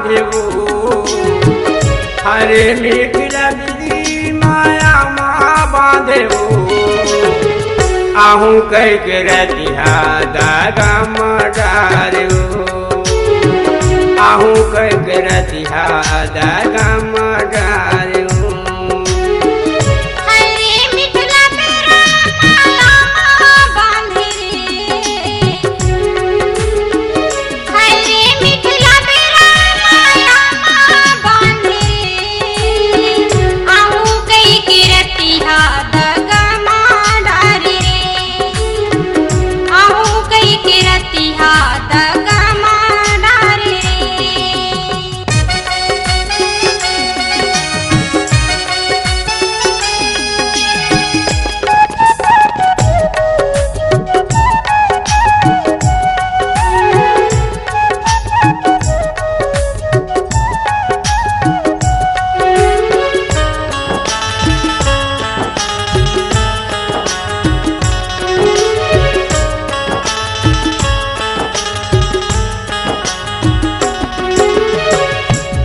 बांधेबो हरे मिथिला दीदी माया माँ बांधेबो आहू कह के रतिहा दागा मडारेबो आहू कह के रतिहा दागा मडारेबो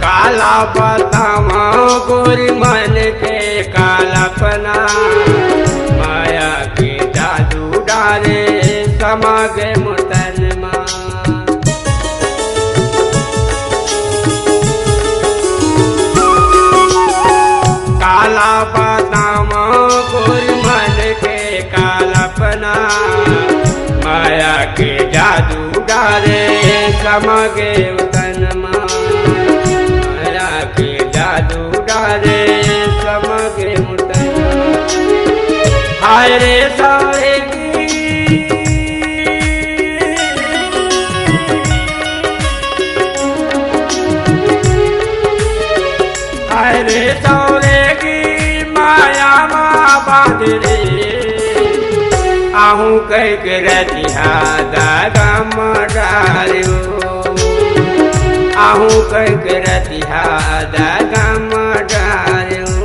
काला बतावा गोरी मन के कालापना माया के जादू डारे समागे मुतन माँ काला बतावा गोरी मन के कालापना माया के जादू डारे समागे मुतन माँ के जादू डारे समगे मुतन हाय रे सारे की हाय रे सारे की माया माँ बांध रे आहू कह के रतिहा दागा मडारेबो आहू कह के रतिहा दागा मडारेबो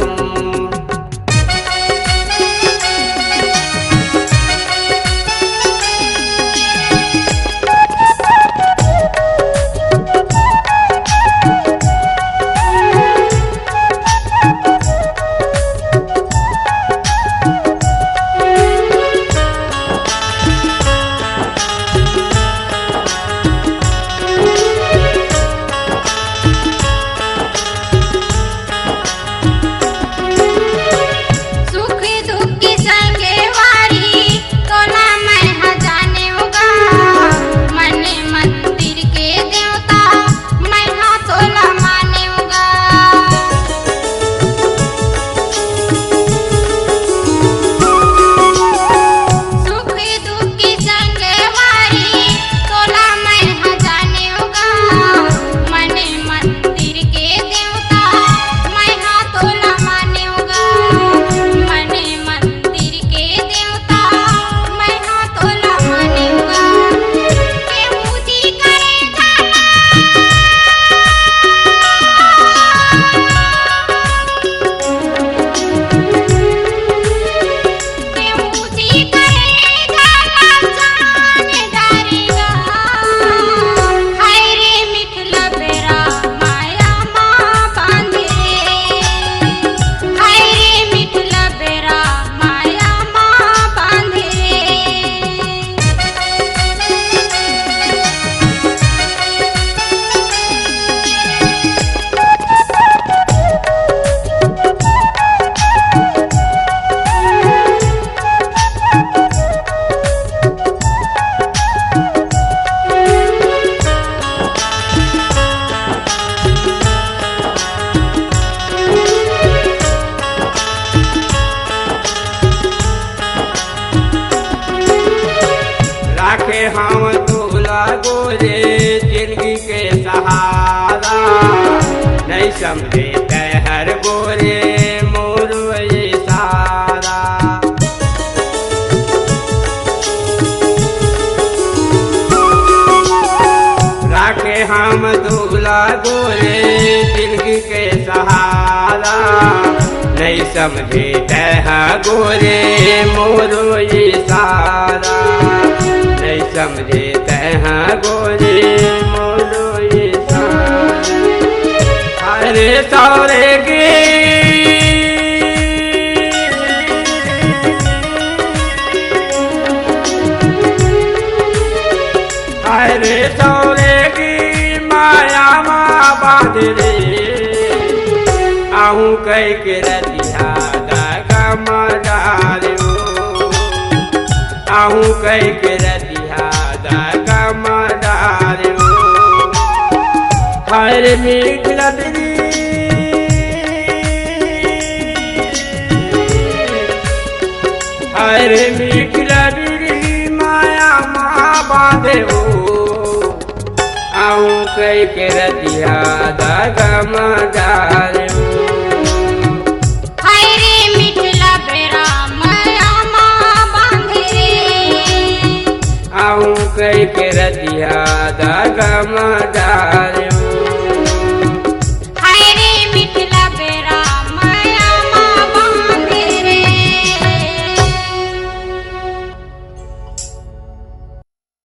हम दूल्हा गोरे जिंदगी के सहारा नहीं समझे हर गोरे मोर सारा राखे हम दूल्हा गोरे जिंदगी के सहारा नहीं समझे गोरे मोर सारा नहीं समझे गोरे मोरो ये सारा। हरे सौरे की हरे सौरे की माया माँ बांध रे आहू कह के रतिया दागा मडारियो आहू कह के रतिया दागा मडारियो हरे मीठ लबरी हरे मीठ लबरी माया माँ बांधे हो आहू कह के रतिया दागा मडारियो आहू कह के रतिया दागा मडारियो